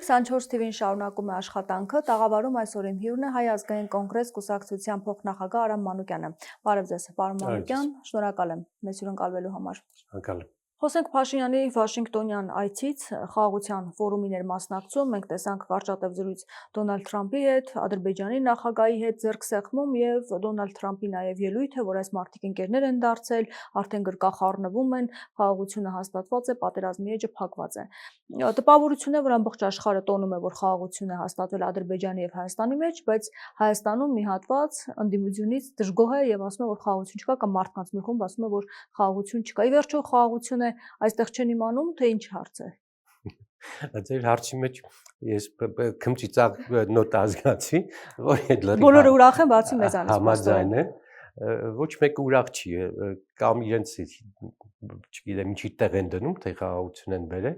24 TV-ին շարունակում է աշխատանքը, տաղավարում այսօր իմ հյուրն է Հայ ազգային կոնգրես կուսակցության փոխնախագահ Արամ Մանուկյանը։ Բարև ձեզ, պարոն Մանուկյան, շնորհակալ եմ մեզ հյուրընկալվելու համար։ Շնորհակալ եմ։ Խոսենք Փաշինյանի Վաշինգտոնյան այցից, խաղաղության ֆորումին էր մասնակցում, մենք տեսանք կարճատև զրույց Դոնալդ Թրամփի հետ, Ադրբեջանի նախագահի հետ ձեռքսեղմում եւ Դոնալդ Թրամփի նաեւ ելույթ է, որ այս մարդիկ ընկերներ են դարձել, արդեն գրկախառնվում են, խաղաղությունը հաստատված է, պատերազմի էջը փակված է։ Տպավորություն է, որ ամբողջ աշխարհը տոնում է, որ խաղաղություն է հաստատվել Ադրբեջանի եւ Հայաստանի մեջ, բայց Հայաստանում մի հատված ընդդիմությունից դժգոհ է եւ ասում է, որ խաղաղություն չկա, կամ մարդկանց մի խումբ ասում է, որ խաղաղություն չկա։ Ի վերջո խաղաղություն է այստեղ չեն իմանում, թե ինչ հարց է։ Ձեր հարցի մեջ ես քմծիծաղ նոտ ազգացի, որ այդ լրիվ բոլորը ուրախ են, բացի մեզանից։ Համաձայն են, ոչ մեկը ուրախ չի, կամ իրենց, չգիտեմ, ինչի տեղ են դնում, թե խաղաղություն են բերել,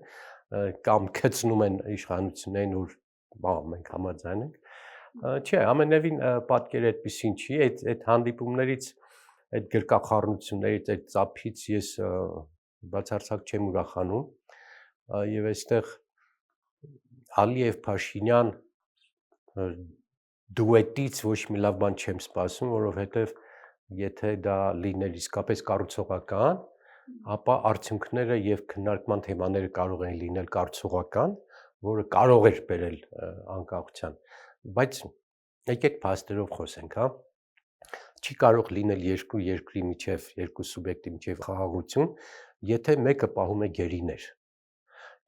կամ քծնում են իշխանություններին, որ մենք համաձայն ենք։ Չէ, ամենևին պատկերը այդպեսին չի, այդ հանդիպումներից, այդ գրկախառնություններից, այդ ծափից ես բացարձակ չեմ ուրախանում, եւ այստեղ Ալիև Փաշինյան դուետից ոչ մի լավ բան չեմ սպասում, որովհետեւ եթե դա լիներ իսկապես կառուցողական, ապա արդյունքները եւ քննարկման թեմաները կարող են լինել կառուցողական, որը կարող էր բերել անկախության, բայց եկեք փաստերով խոսենք, հա։ Չի կարող լինել երկու երկրի միջև, երկու սուբյեկտի միջև խաղաղություն, եթե մեկը պահում է գերիներ։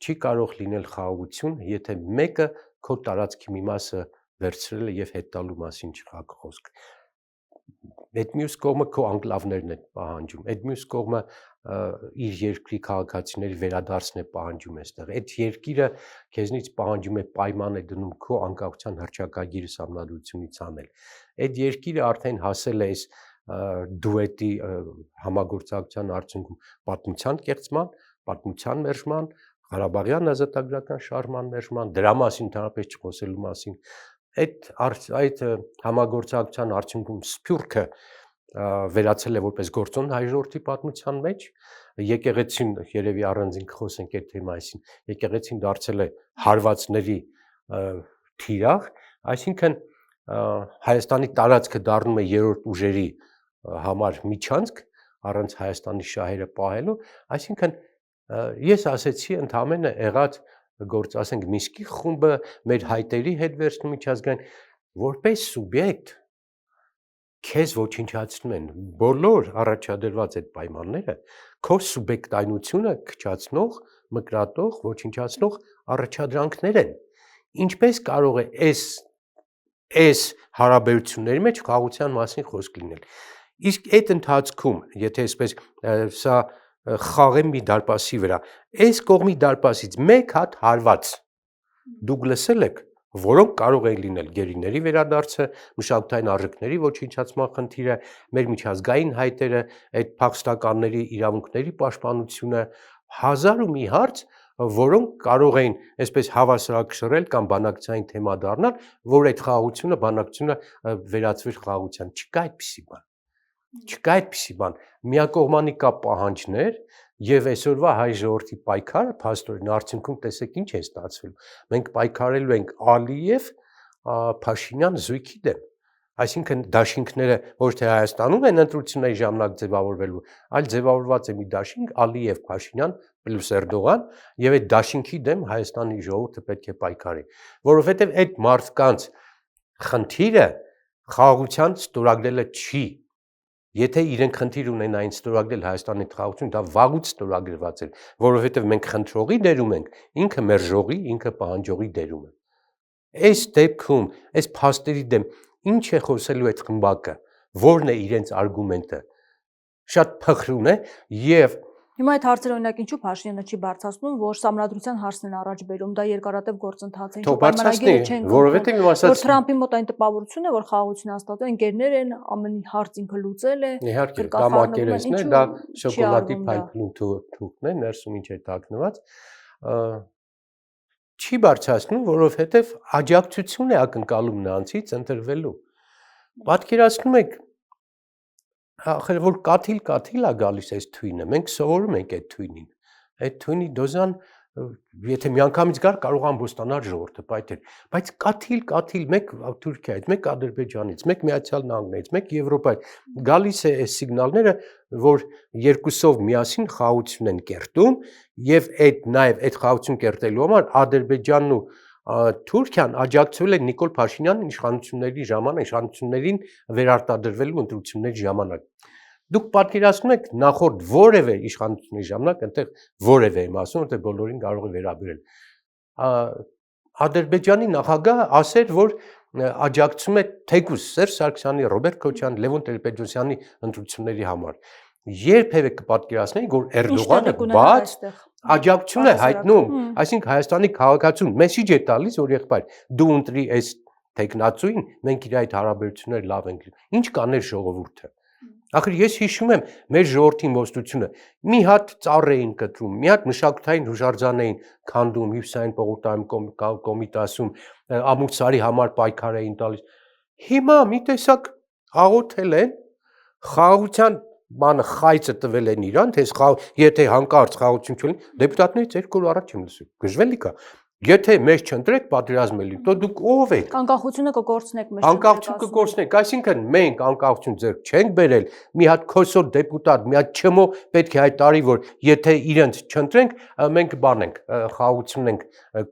Չի կարող լինել խաղաղություն, եթե մեկը քո տարածքի մի մասը վերցրել է եւ հետ տալու մասին չխա խոսք։ Այդ մյուս կողմը քո անկլավներն է պահանջում, այդ մյուս կողմը իր երկրի քաղաքացիների վերադարձն է պահանջում այստեղ։ Այդ երկիրը քեզնից պահանջում է պայման է դնում քո անկախության հռչակագիրը սահմանադրությունից անել։ Այդ երկիրը արդեն հասել է այս դուետի համագործակցության արդյունքում պատմության կեղծման, պատմության մերժման, Ղարաբաղյան ազատագրական շարժման մերժման, դրա մասին ընդհանրապես չխոսելու մասին։ Այդ համագործակցության արդյունքում Սփյուռքը վերացել է որպես գործոն հայ ժողովրդի պատմության մեջ, եկեղեցին երևի առանձին կխոսենք այդ թեմային, եկեղեցին դարձել է հարվածների թիրախ, այսինքն Հայաստանի տարածքը դառնում է երրորդ ուժերի համար միջանցք առանց Հայաստանի շահերը պահելու, այսինքն ես ասեցի ընդամենը եղած գործ, ասենք Միսկի խումբը մեր հայտերի հետ վերցնում միջազգային որպես սուբյեկտ քեզ ոչնչացնում են բոլոր առաջադրված այդ պայմանները քո սուբյեկտայնությունը քչացնող, մկրատող, ոչնչացնող առաջադրանքներ են։ Ինչպես կարող է այս հարաբերությունների մեջ խաղաղության մասին խոսք լինել։ Իսկ այդ ընթացքում, եթե այսպես սա խաղեմ մի դարպասի վրա, այս կողմի դարպասից մեկ հատ հարված դուք լսել եք, որոնք կարող են լինել գերիների վերադարձը, մշակութային արժեքների ոչնչացման խնդիրը, մեր միջազգային հայտերը, այդ փախստականների իրավունքների պաշտպանությունը, հազար ու մի հարց, որոնք կարող էին այսպես հավասարակշռել կամ բանակցային թեմա դառնալ, որ այդ խաղաղությունը, բանակցությունը վերածվեր խաղաղության։ Չկա այդպիսի բան։ Չկա այդպիսի բան։ Միակողմանի կա պահանջներ եւ այսօրվա հայ ժողովրդի պայքարը փաստորեն արդյունքում տեսեք ինչ է ստացվել։ Մենք պայքարելու ենք Ալիև Փաշինյան զույգի դեմ։ Այսինքն դաշինքները ոչ թե Հայաստանում են ընտրությունների ժամանակ ձևավորվելու, այլ ձևավորված է մի դաշինք Ալիև Փաշինյան պլյուս Էրդողան եւ այդ դաշինքի դեմ Հայաստանի ժողովուրդը պետք է պայքարի, որովհետեւ այդ մարդկանց խնդիրը խաղաղության ստորագրելը չի։ Եթե իրենք խնդիր ունենային ստորագրել Հայաստանի խաղաղություն, դա վաղուց ստորագրված էր, որովհետեւ մենք խնդրողի դերում ենք, ինքը մերժողի, ինքը պահանջողի դերում է։ Այս դեպքում, այս փաստերի դեմ ինչ է խոսելու այդ խմբակը, որն է իրենց արգումենտը։ Շատ փխրուն է եւ Հիմա այդ հարցերը օրինակ ինչու Փաշինյանը չի բարձրացնում, որ սահմանադրության հարցն են առաջ բերում, դա երկարատև գործընթաց է, ինչու պայմանագիրը չեն որովհետեւ իմ ասած որ Թրամփի մոտ այն տպավորությունն է, որ խաղաղություն հաստատել, ընկերներ են, ամեն հարց ինքը լուծել է։ Իհարկե, դա մակերեսն է, դա շոկոլադի փայլուն թուղթն է, ներսում ինչ է տակնված։ Չի բարձրացնում, որովհետեւ աջակցություն է ակնկալում նրանցից ընտրվելու։ Պատկերացնում եք Ախր որ կաթիլ է գալիս այս թույնը, մենք սովորում ենք այդ թույնին։ Այդ թույնի դոզան եթե միանգամից գար կարող ամբոստանալ ժողովուրդը պայթեր, բայց կաթիլ մեկ Թուրքիայից, մեկ Ադրբեջանից, մեկ Միացյալ Նահանգներից, մեկ Եվրոպայից գալիս է այս սիգնալները, որ երկուսով միասին խաղաղություն են կերտում եւ նաեւ այդ խաղաղություն կերտելու համար Ադրբեջանն ու Թուրքիան աջակցել են Նիկոլ Փաշինյանին իշխանություններին վերարտադրվելու ընտրությունների ժամանակ։ Դուք պատկերացնում եք նախորդ որևէ իշխանությունների ժամանակ այնտեղ որևէ եմ ասում, որտեղ բոլորին կարող է վերաբերել։ Ադրբեջանի նախագահը ասեր, որ աջակցում է թեկուզ Սերժ Սարգսյանի, Ռոբերտ Քոչարյանի, Լևոն Տեր-Պետրոսյանի ընտրությունների համար։ Երբևէ կպատկերացնեի, որ Էրդողանը բաց աջակցություն է հայտնում, այսինքն Հայաստանի քաղաքացուն մեսիջ է տալիս, որ եղբայր դու ընտրի այս տեխնացուին, մենք իր այդ հարաբերությունները լավ ենք լի։ Ինչ կաներ ժողովուրդը։ Ախր ես հիշում եմ մեր ժողովրդի մոստությունը մի հատ ծառ էին կտրում, մի հատ մշակութային հուշարձան էին քանդում, Հյուսիսային պողոտայում կոմիտասում, ամուսարի համար պայքար էին տալիս։ Հիմա մի տեսակ աղոթել են խաղաղության բանը խայծը տվել են իրան, թե եթե հանկարծ խաղաղություն չլինի, դեպուտատներից 2 օր առաջ եմ լսում։ Գժվելի կա։ Եթե մեզ չընտրեք, պատերազմ է լինի, то դուք ով եք։ Անկախությունը կկորցնեք մեզ։ Անկախություն կկորցնեք, այսինքն մենք անկախություն ձեռք չենք բերել, մի հատ քոսոտ դեպուտատ, մի հատ ЧՄՕ պետք է հայտարարի, որ եթե իրենց չընտրենք, մենք բանենք, խաղաղությունն ենք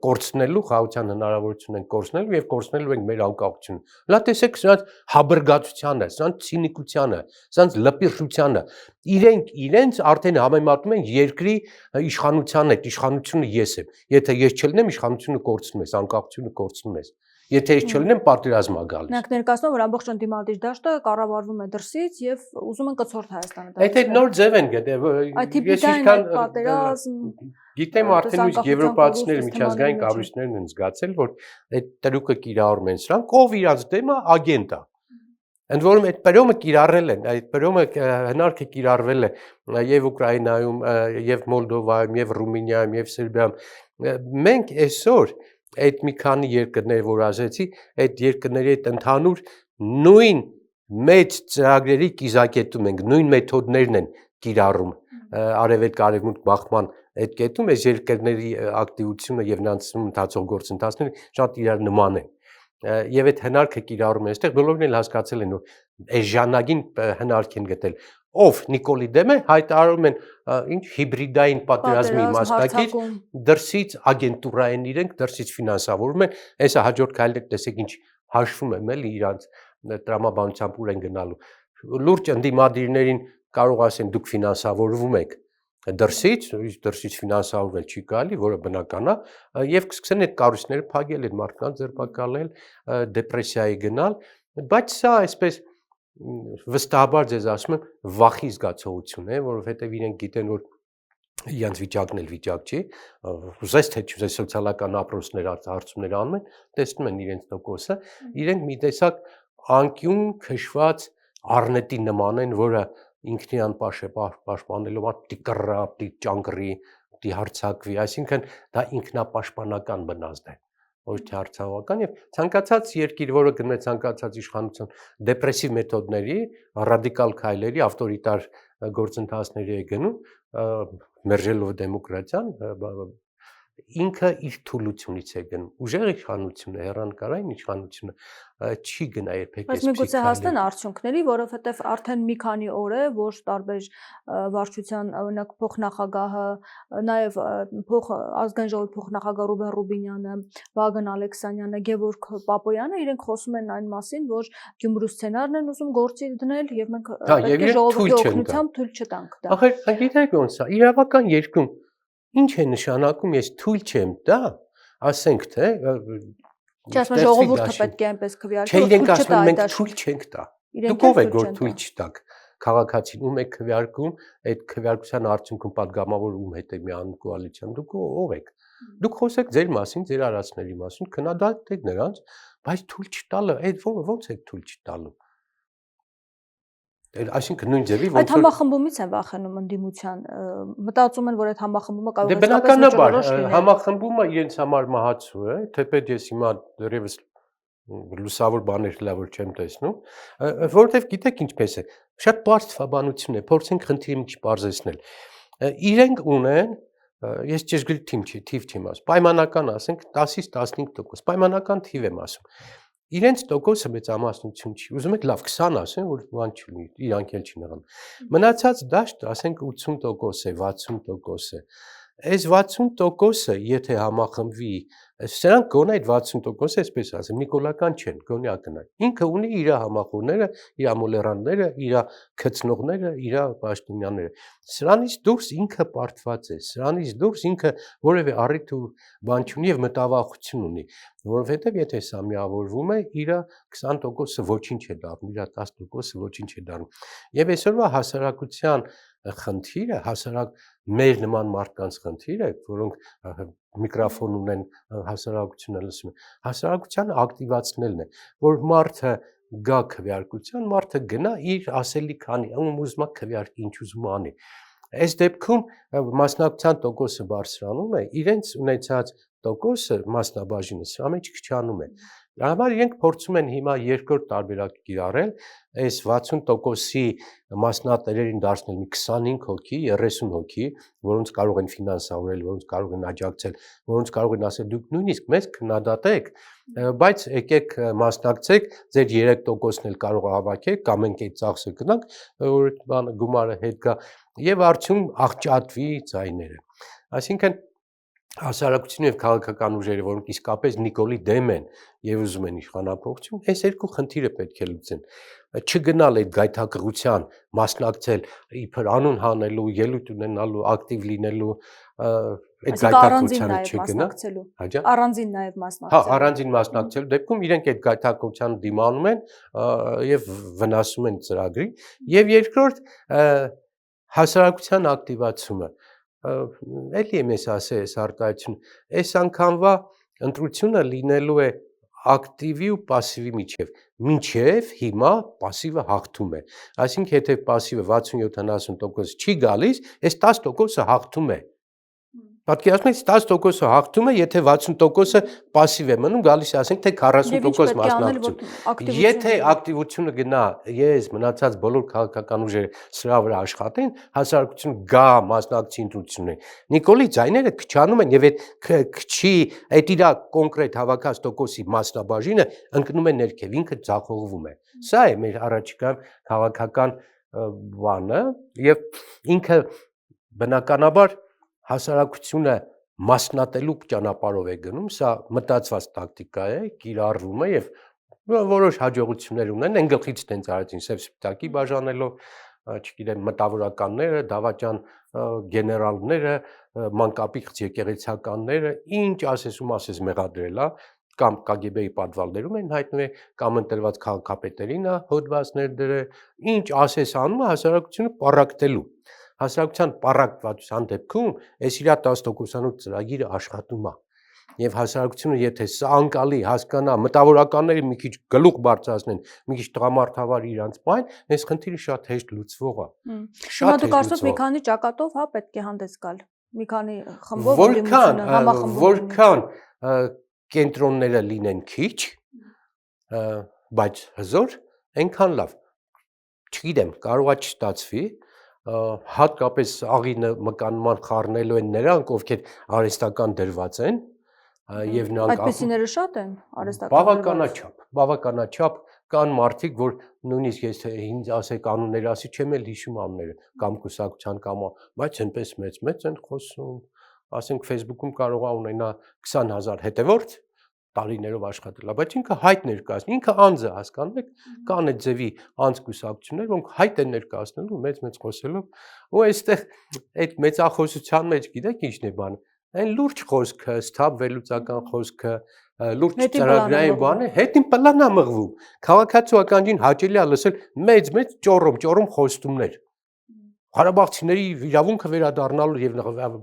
կորցնելու, խաղաղության հնարավորությունն ենք կորցնելու եւ կորցնելու ենք մեր անկախությունը։ Լա տեսեք սրանց հաբրգացությանը, սրանց ցինիկությանը, սրանց լպիրշությանը։ Իրենց արդեն համեմատում են երկրի իշխանության հետ, իշխանությունը ես եմ։ Եթե ես չլինեմ, իշխանությունը կորցնում ես, անկախությունը կորցնում ես։ Եթե ես չլինեմ, պատերազմ է գալիս։ Նրանք ներկայացնում, որ ամբողջ ընդդիմադիր դաշտը կառավարվում է դրսից եւ ուզում են կցորդ Հայաստանը դարձնել։ Այդ նոր ձև են գտել։ Ես ինչքան պատերազմ գիտեմ արդեն իսկ եվրոպացիները միջազգային կառույցներն են զգացել, որ այդ տրուկը կիրառում են սրանք, ով իրանց դեմը ագենտ է։ Ընդ որում այդ պրոմը կիրառել են, այդ պրոմը հնարքը կիրառվել է եւ Ուկրաինայում, եւ Մոլդովայում, եւ Ռումինիայում, եւ Սերբիայում։ Մենք այսօր այդ մի քանի երկրներ, որ ասեցի, այդ երկրների հետ ընդհանուր նույն մեծ ծրագրերի կիզակետում ենք, նույն մեթոդներն են կիրառում արևելք-արևմուտք բախման այդ կետում այս երկրների ակտիվությունը եւ նրանց ընթացող գործընթացները շատ իրար նման են։ Եվ այդ հնարքը կիրառում են, այստեղ բոլորն էլ հասկացել են, որ այս ժանագին հնարք են գտել։ Ով Նիկոլի դեմ է, հայտարարում են ինչ հիբրիդային պատերազմի մասնակից, դրսից ագենտուրային իրենք դրսից ֆինանսավորում են, հեսա հաջորդ քայլը տեսեք ինչ հաշվում եմ էլի իրանց տրամաբանությամբ ուր են գնալու։ Լուրջ ընդդիմադիրներին կարող ասեն դուք ֆինանսավորվում եք դրսից ֆինանսավորվել չի կարելի, որը բնական է, եւ կսկսեն այդ կառույցները փակել, այդ մարդկանց ձերբակալել, դեպրեսիայի գնալ, բայց սա այսպես վստահաբար ձեզ ասում եմ վախի զգացողություն է, որովհետեւ իրենք գիտեն, որ իրանց վիճակն էլ վիճակ չի, ուզես թե չուզես սոցիալական ապրոցներ հարցումներ անում են, տեսնում են իրենց տոկոսը, իրենք մի տեսակ անկյուն քշված առնետի նման են, որը ինքնին պաշտպանելով պիտի կռա, պիտի ճանկռի, պիտի հարձակվի, այսինքն դա ինքնապաշտպանական բնազդ է, ոչ թե հարձակողական եւ ցանկացած երկիր, որը գնում է ցանկացած իշխանություն դեպրեսիվ մեթոդների, ռադիկալ քայլերի, ավտորիտար գործընթացների է գնում, մերժելով դեմոկրատիան, ինքը իր թուլությունից է գնում։ Ուժեղ իշխանությունը, հեռանկարային իշխանությունը չի գնա երբեք այս միգուցե հասնեն արդյունքների, որովհետև արդեն մի քանի օր է, որ տարբեր վարչության օրինակ փոխնախագահը, նաև ազգային ժողովի փոխնախագահ Ռուբեն Ռուբինյանը, Վագն Ալեքսանյանը, Գևորգ Պապոյանը իրենք խոսում են այն մասին, որ Գյումրու սցենարն են ուզում գործի դնել եւ մենք պետք է ժողովրդի օգնությամբ թույլ չտանք դա։ Ախր գիտեք ոնց է, իրավական երկրում ինչ է նշանակում, ես թույլ չեմ տա, ասենք թե Չէ, ասում ժողովուրդը պետք է այնպես քվեարկի, որ իրենք ասում են մենք թույլ չենք տա։ Դուք ով եք որ թույլ չտաք քաղաքացին, ում եք քվեարկում, այդ քվեարկության արդյունքում падգամավոր ում հետ է միանում կոալիցիան, դուք ով եք։ Դուք խոսեք ձեր մասին, ձեր արածների մասին, քննադատեք նրանց, բայց թույլ չտալը, այդ ո՞նց է թույլ չտալու։ Այսինքն նույն ձևի ոնց այդ համախմբումից են վախենում ընդդիմության, մտածում են, որ այդ համախմբումը կարող է բնականաբար համախմբումը իրենց համար մահացու է, թեպետ ես հիմա դեռևս լուսավոր բաներ լավ որ չեմ տեսնում, որովհետև գիտեք ինչպես է, շատ բարձր թվաբանություն է, փորձենք խնդիրը մի քիչ բարձրացնել։ Իրենք ունեն ես ճշգրիտ թիվ չեմ ասում, պայմանական ասենք 10-ից 15%, պայմանական թիվ եմ ասում։ Իրենց տոկոսը մեծամասնություն չի։ Ուզում եք լավ 20 ասեն, որ բան չլինի, իրանք էլ չնեղան։ Մնացած դաշտը, ասենք 80% է, 60% է։ Այս 60%-ը, եթե համախմբվի, սրանք գոնե այդ 60%-ը, այսպես ասեմ, նիկոլական չեն, գոնե ակնա։ Ինքը ունի իր համախոհները, իր մոլերանները, իր քծնողները, իր պաշտոնյաները։ Սրանից դուրս ինքը պարտված է, սրանից դուրս ինքը որևէ առիթ ու բան չունի եւ մտավախություն ունի, որովհետեւ եթե սա միավորվում է, իր 20%-ը ոչինչ է դառնում, իր 10%-ը ոչինչ է դառնում։ Եվ այսօրվա հասարակության խնդիրը, մեր նման մարդկանց խնդիրը, որոնք միկրոֆոն ունեն, հասարակությունը լսում է, հասարակությանը ակտիվացնելն է, որ մարդը գա քվեարկության, մարդը գնա իր ասելիք անի, ուզում է քվեարկի, ինչ ուզում անի։ Այս դեպքում մասնակցության տոկոսը բարձրանում է, իրենց ունեցած տոկոսը մասնաբաժինը սրա մեջ քչանում է։ Դրա համար իրենք փորձում են հիմա երկրորդ տարբերակ կիրառել, այս 60%-ի մասնատերերին դարձնել մի 25 հոգի, 30 հոգի, որոնց կարող են ֆինանսավորել, որոնց կարող են աջակցել, որոնց կարող են ասել դուք նույնիսկ մեզ քննադատեք, բայց եկեք մասնակցեք, ձեր 3%-ն էլ կարող է հավաքեք, կամ մենք այդ ծախսը գնանք, որ բանը գումարը հետ գա, եւ արդյունքում աղճատվի ձայները։ Այսինքն հասարակությունը եւ քաղաքական ուժերը, որոնք իսկապես Նիկոլի դեմ են եւ ուզում են իշխանապողություն, այս երկու խնդիրը պետք է լուծեն։ Չգնալ այդ գայթակղության, մասնակցել իբր անուն հանելու, ելույթ ունենալու, ակտիվ լինելու, այդ գայթակղությանը չգնա։ Առանձին նաեւ մասնակցելու։ Հա, առանձին մասնակցելու դեպքում իրենք այդ գայթակղությանը դիմանում են եւ վնասում են ծրագրի, եւ երկրորդ հասարակության ակտիվացումը։ Էլի եմ ես ասել այս արտահայտությունը, այս անգամվա ընտրությունը լինելու է ակտիվի ու պասիվի միջև հիմա պասիվը հաղթում է, այսինքն եթե պասիվը 60-70% չի գալիս, այս 10%-ը հաղթում է։ Պատկերացնում եք 10%-ը հաղթում է, եթե 60%-ը պասիվ է մնում, գալիս է ասենք թե 40% մասնակցություն։ Եթե ակտիվությունը գնա, ես մնացած բոլոր քաղաքական ուժերը սրա վրա աշխատեն, հասարակությունը գա մասնակցի ընտրություններին։ Նիկոլի ձայները քչանում են եւ այդ քչի, այդ իր կոնկրետ հավաքած տոկոսի մասնաբաժինը ընկնում է ներքև, ինքը ձախողվում է։ Սա է մեր առաջիկա քաղաքական բանը եւ ինքը բնականաբար հասարակությունը մասնատելու ճանապարհով է գնում, սա մտածված տակտիկա է, կիրառվում է եւ որոշ հաջողություններ ունեն, են գլխից տենց արեցին սև սպիտակի բաժանելով, չգիտեմ, մտավորականները, դավաճան գեներալները, մանկապիղծ եկեղեցականները, ինչ ասես ու ասես մեղադրել է, կամ KGB-ի պատվալներում են հայտնվել, կամ ընտրված քաղաքապետերին է հոդվածներ դրել, ինչ ասես անում է հասարակությունը պառակտելու։ Հասարակության պառակտվածության դեպքում այս իր 10%-անոց ծրագիրը աշխատում է։ Եվ հասարակությունը եթե սա անկալի հասկանա, մտավորականները մի քիչ գլուխ բարձրացնեն, մի քիչ տղամարդավար իրանց բան, այս խնդիրը շատ հեշտ լուծվող է։ Հիմա դուք ասում մի քանի ճակատով, հա, պետք է հանդես գալ։ Մի քանի խմբով ընդդիմությունը համախմբում։ Որքան կենտրոնները լինեն քիչ, բայց հզոր, այնքան լավ։ Չգիտեմ, կարողա չստացվի, հատկապես աղի մկանման խառնելու են նրանք, ովքեր արհեստական դրված են, եւ նրանք այդպիսիները շատ են արհեստական բավականաչափ կան մարդիկ, որ նույնիսկ ես ինձ ասեք անուններ ասի, չեմ էլ հիշում անունները, կամ կուսակցության կամ, բայց այնպես մեծ են խոսում, ասենք Facebook-ում կարող է ունենա 20,000 հետևորդ, տարիներով աշխատել է, բայց ինքը հայտ ներկայացնում, ինքը անձը, հասկանում եք, կան այդ ձևի անձ կուսակցություններ, որոնք հայտ են ներկայացնելու մեծ խոսելով, ու այստեղ այդ մեծախոսության մեջ գիտեք ինչն է բանը, այն լուրջ խոսքը, սթափ վերլուծական խոսքը, լուրջ ծրագրային բանը, հետին պլան է մղվում։ Քաղաքացիականին հաճելի է լսել մեծ ճոռոմ խոստումներ։ Ղարաբաղցիների իրավունքը վերադառնալու եւ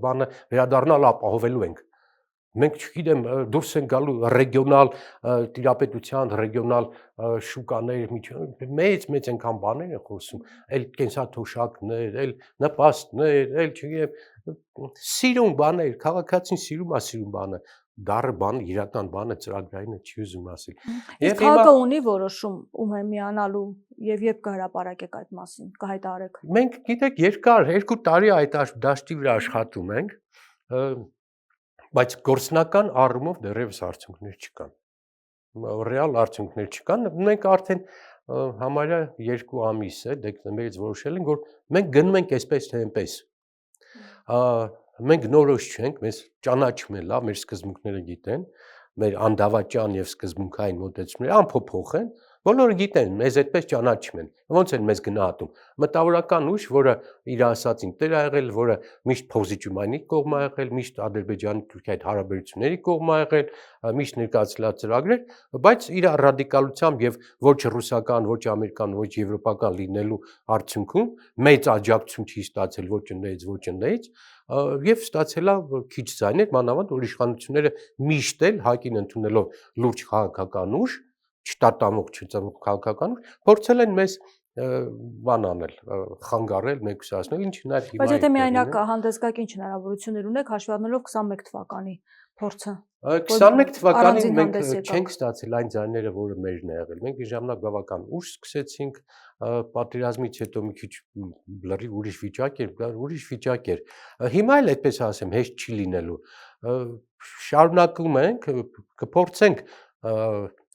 բանը վերադառնալը ապահովելու ենք։ Մենք չգիտեմ դուրս են գալու ռեգիոնալ տիրապետության, ռեգիոնալ շուկաներ, մեծ այնքան բաներ են խոսում, այլ կենսաթոշակներ, այլ նպաստներ, այլ չգիտեմ սիրուն բաներ, քաղաքացին սիրում բանը, դառը բան, իրական բանը ծրագրայինը չի ուզում ասել։ Իսկ քաղաքը ունի որոշում ում է միանալու եւ երբ կհրապարակեք այդ մասին, կհայտարարեք։ Մենք գիտեք երկար 2 տարի այդ դաշտի վրա աշխատում ենք, բայց գործնական առումով դեռևս արդյունքներ չկան։ Ռեալ արդյունքներ չկան։ Մենք արդեն համարյա 2 ամիս է դեկտեմբերից որոշել ենք, որ մենք գնում ենք այսպես թե այնպես։ Մենք նորոշ չենք, մեզ ճանաչում են լավ, մեր սկզբունքները գիտեն, մեր անդավաճան եւ սկզբունքային մոտեցումները անփոփոխ են, բոլորը գիտեն, մեզ այդպես ճանաչում են։ Ոնց են մեզ գնահատում։ Մտավորական ուժ, որը իր ասածին տեր ա եղել, որը միշտ փոզիչումանի կողմ ա եղել, միշտ Ադրբեջանի Թուրքիայի հետ հարաբերությունների կողմ ա եղել, միշտ ներկայացրած ծրագրեր, բայց իր ռադիկալությամբ եւ ոչ ռուսական, ոչ ամերիկան, ոչ եվրոպական լինելու արդյունքում մեծ աջակցություն չի ստացել ոչ ընդդեից, ոչ ընդդեից, եւ ստացել ա քիչ ձայներ, մանավանդ որ իշխանությունները միշտ էլ հակին ընդունելով լուրջ քաղաքական ուժ, չտատամող քաղաքական ուժ, փորձել են մեզ բան անել, խանգարել, մեկուսացնել, ինչը նաեւ հիմա Բայց եթե միայնակ հանդես գաք ինչ հնարավորություններ ունեք հաշվի առնելով 21 թվականի փորձը։ 21 թվականին մենք չենք ստացել այն ձայները, որը մերն է եղել։ Մենք իր ժամանակ բավական ուշ սկսեցինք, պատերազմից հետո մի քիչ լրիվ ուրիշ վիճակ էր։ Հիմա էլ այդպես ասեմ, հեշտ չի լինելու։ Շարունակում ենք, կփորձենք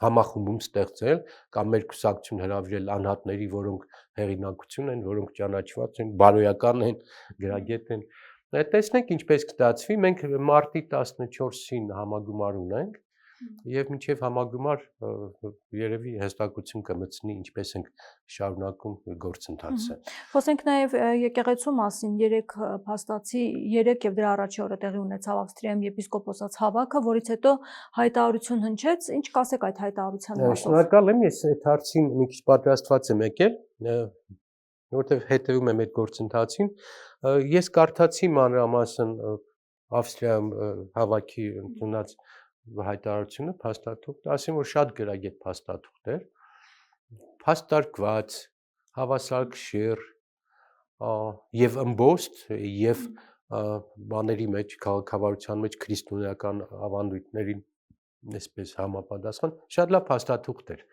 համախմբում ստեղծել կամ մեր կուսակցություն հրավիրել անհատների, որոնք հեղինակություն են, որոնք ճանաչված են, բարոյական են, գրագետ են։ Տեսնենք ինչպես կստացվի, մենք մարտի 14-ին համագումար ունենք եւ մինչեւ համագումար երևի հստակություն կմտցնի ինչպես ենք շարունակում գործընթացը։ Խոսենք նաեւ եկեղեցու մասին, 3 փաստացի 3 եւ դրա առաջի օրը տեղի ունեցավ Ավստրիայում եպիսկոպոսաց հավաքը, որից հետո հայտարարություն հնչեց, ինչ կասեք այդ հայտարարության մասին։ Շնորհակալ եմ, ես այդ հարցին մի քիչ պատրաստված եմ եկել, որովհետեւ հետեւում եմ այդ գործընթացին։ Ես կարդացի մանրամասն Ավստրիայում հավաքի ընդունած հայտարարությունը փաստաթուղթ, ասեմ որ շատ գրագետ փաստաթուղթ էր, փաստարկված, հավասարակշիռ եւ ըմբոստ եւ բաների մեջ, քաղաքավարության մեջ քրիստոնեական ավանդույթներին այսպես համապատասխան, շատ լավ փաստաթուղթ էր։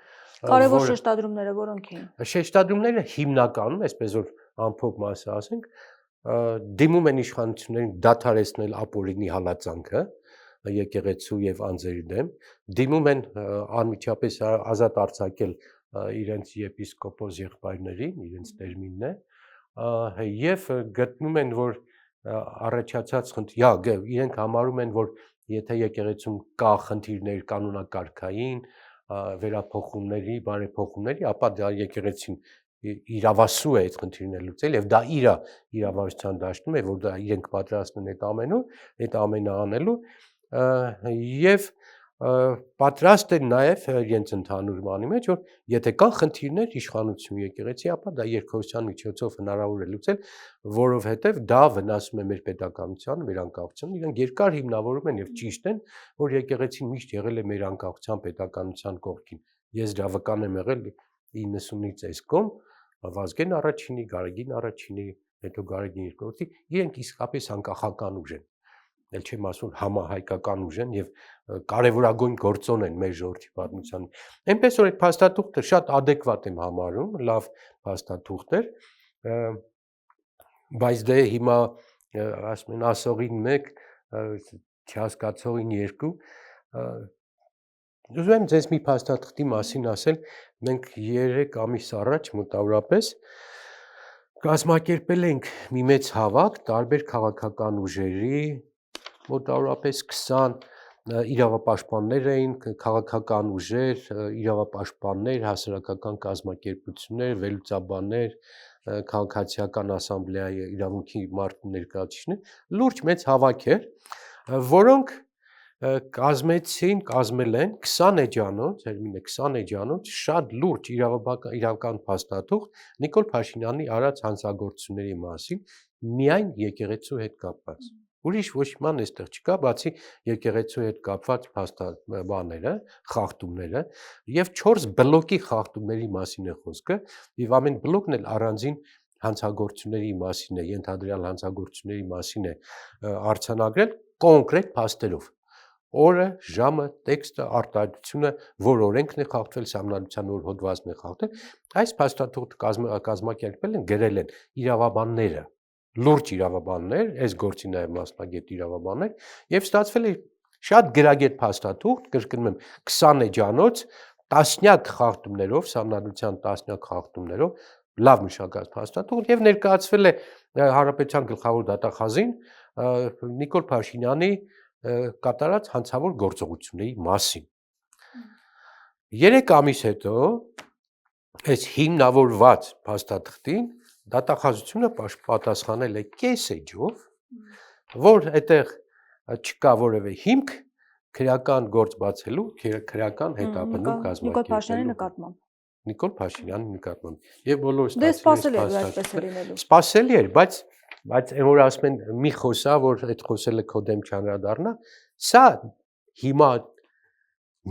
Կարևոր շեշտադրումները որոնք էին։ Շեշտադրումները հիմնականում, այսպես որ ամփոփ մասը ասենք, դիմում են իշխանություններին դադարեցնել ապօրինի հալածանքը եկեղեցու եւ անձերի դեմ, դիմում են անմիջապես ազատ արձակել իրենց եպիսկոպոս եղբայրներին, իրենց տերմինն է, եւ գտնում են, որ առաջացած իրենք համարում են, որ եթե եկեղեցում կա խնդիրներ կանոնակարգային, վերափոխումների, բարեփոխումների, ապա դա եկեղեցին իրավասու է այդ խնդիրները լուծել եւ դա իր իրավասության դաշտում է, որ դա իրենք պատրաստ են այդ ամենը անելու եւ պատրաստ են նաեւ իրենց ընդհանուր բանի մեջ, որ եթե կան խնդիրներ իշխանություն եկեղեցի, ապա դա երկխոսության միջոցով հնարավոր է լուծել, որովհետեւ դա վնասում է մեր պետականության, մեր անկախությանը, իրենք երկար հիմնավորում են եւ ճիշտ են, որ եկեղեցին միշտ եղել է մեր անկախության պետականության կողքին։ Ես դա վկան եմ եղել 90-ից այս կողմ, Վազգեն առաջինի, Գարեգին առաջինի, հետո Գարեգին երկրորդի, իրենք իսկապես անկախական ուժ են։ Էլ չեմ ասում համահայկական ուժ են եւ կարևորագույն գործոն են մեր ժողովրդի պատմության։ Էնպես որ այդ փաստաթուղթը շատ adekvat եմ համարում, լավ փաստաթուղթ էր, բայց դե հիմա ասում են ասողին 1, չհասկացողին 2, ուզում եմ ձեզ մի փաստաթղթի մասին ասել, մենք 3 ամիս առաջ մոտավորապես կազմակերպել ենք մի մեծ հավաք տարբեր քաղաքական ուժերի, մոտավորապես 20 իրավապաշտպաններ էին, քաղաքական ուժեր, իրավապաշտպաններ, հասարակական կազմակերպություններ, վերլուծաբաններ, քաղաքացիական ասամբլեայի իրավունքի մարդու ներկայացուցիչներ, լուրջ մեծ հավաք էր, որոնք կազմել են 20 էջանոց, հերմինե 20 էջանոց շատ լուրջ իրավական փաստաթուղթ Նիկոլ Փաշինյանի արած հանցագործությունների մասին, միայն եկեղեցու հետ կապված։ Ուրիշ ոչ մի բան այստեղ չկա, բացի եկեղեցու հետ կապված բաները, խախտումները եւ 4 բլոկի խախտումների մասին է խոսքը, եւ ամեն բլոկն էլ առանձին հանցագործությունների մասին է, ենթադրյալ հանցագործությունների մասին է արձանագրել կոնկրետ փաստերով։ Օրը, ժամը, տեքստը, արտահայտությունը, որ օրենքն է խախտվել, սահմանադրության որ հոդվածն է խախտվել, այս փաստաթուղթը կազմակերպել են, գրել են իրավաբանները, լուրջ իրավաբաններ, այս գործի նաև մասնագետ իրավաբաններ, եւ ստացվել է շատ գրագետ փաստաթուղթ, կրկնում եմ 20 էջանոց, տասնյակ խախտումներով, սահմանադրության տասնյակ խախտումներով, լավ մշակած փաստաթուղթ եւ ներկայացվել է Հանրապետության գլխավոր դատախազին Նիկոլ Փաշինյանի կատարած հանցավոր գործողությունների մասին։ 3 ամիս հետո այս հիմնավորված փաստաթղթին դատախազությունը պատասխանել է կես էջով, որ այդտեղ չկա որևէ հիմք քրեական գործ բացելու, քրեական հետապնդում կազմակերպելու Նիկոլ Փաշինյանի նկատմամբ եւ բոլոր սպասելի էր, բայց այն որ ասում են մի խոսա, որ այդ խոսելը քո դեմ չանդրադառնա, սա հիմա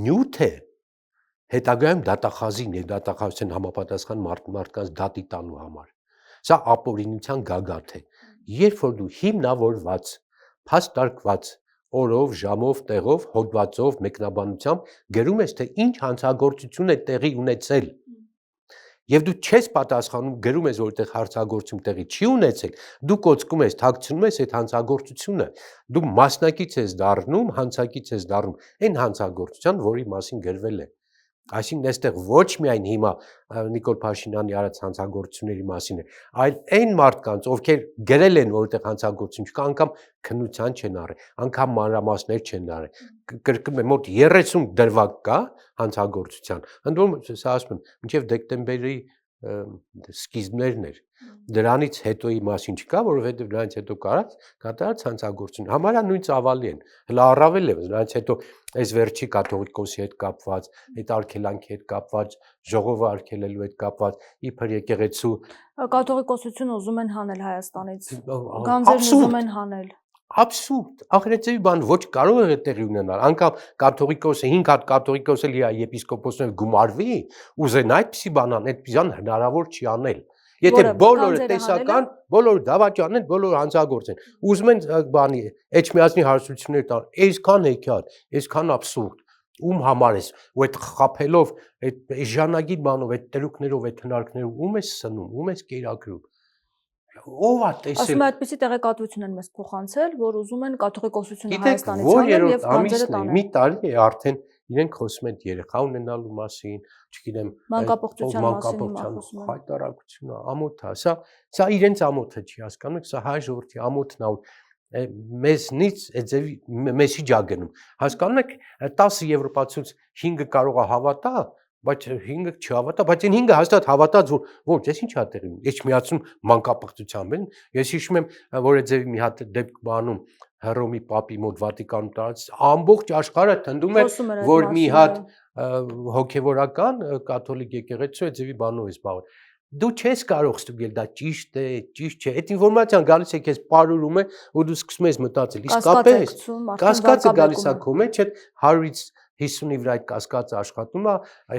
նյութ է հետագայում դատախազին եւ դատախազության համապատասխան մարդկանց դատի տալու համար։ Սա ապօրինության գագաթ է։ Երբ որ դու հիմնավորված, փաստարկված օրով, ժամով, տեղով, հոդվածով, մեկնաբանությամբ գրում ես, թե ինչ հանցագործություն է տեղի ունեցել, եւ դու չես պատասխանում, գրում ես, որ այդտեղ հանցագործություն տեղի չի ունեցել, դու կոծկում ես, թաքցնում ես այդ հանցագործությունը, դու մասնակից ես դառնում, հանցակից ես դառնում այն հանցագործության, որի մասին գրվել է։ Այսինքն այստեղ ոչ միայն հիմա Նիկոլ Փաշինյանի արած հանցագործությունների մասին է, այլ այն մարդկանց, ովքեր գրել են, որ այդտեղ հանցագործություն չկա, անգամ քննության չեն արել, անգամ մանրամասներ չեն արել։ Կրկնում եմ, մոտ 30 դրվագ կա հանցագործության։ Ընդ որում, սա ասում եմ, մինչև դեկտեմբերի սկիզբներն էր։ Դրանից հետոյի մասին չկա, որովհետև դրանից հետո կատարած հանցագործություն համարյա նույն ծավալի են։ Հələ առավել է, դրանից հետո այս վերջի կաթողիկոսի հետ կապված, այդ արգելանքի հետ կապված, ժողովը արգելելու հետ կապված, իբր եկեղեցու կաթողիկոսություն ուզում են հանել Հայաստանից։ Գանձերն ուզում են հանել։ Абսուրդ, ախրեցեի բան ոչ կարող է տեղի ունենալ, անգամ կաթողիկոսը 5 հատ կաթողիկոս էլ իր եպիսկոպոսները գումարվի, ուզեն այդպիսի բան անեն, այդպիսան հնարավոր չի անել։ Եթե բոլորը տեսական, բոլորը դավաճան են, բոլորը հանցագործ են, ուզում են բանի էջմիածնի հարցություններ տան, այսքան հեքիաթ, այսքան абսուրդ, ում համար ես, ու այդ խափելով, այդ ժանագիր բանով, այդ տրուկներով, այդ հնարքներով ում ես սնում, ում ես կերակրում։ Ով է տեսել։ Ասում է այդպիսի տեղեկատվություն են մեզ փոխանցել, որ ուզում են կաթողիկոսությունը Հայաստանից հանել եւ գանձերը տանել։ Մի տարի է արդեն իրենք խոսում են երեխա ունենալու մասին, չգիտեմ, մանկապողջության մասին, հայտարարությունը, ամոթ է, սա իրենց ամոթը չի հասկանում, սա հայ ժողովրդի ամոթն է, մեզնից այդձևի մեսիջ է գնում։ Հասկանում եք, 10 եվրոպացուց 5-ը կարող է հավատա, բայց 5-ը չհավատա, բայց այն 5-ը հաստատ հավատաց, որ ես ինչ ա տեղի, ես միացում մանկապղծությամբ են, ես հիշում եմ, որ այդձևի մի հատ դեպք բանում Հռոմի պապի մոտ Վատիկանում տարած ամբողջ աշխարհը թնդում է, որ մի հատ հոգևորական կաթոլիկ եկեղեցու այդձևի բանով է զբաղվել։ Դու չես կարող ստուգել դա ճիշտ է, ճիշտ չէ։ Այդ ինֆորմացիան գալիս է քեզ պարուրում է, ու դու սկսում ես մտածել, իսկապես կասկածը գալիս է քո մեջ, այդ 100-ից 50-ի վրա այդ կասկածը աշխատում է,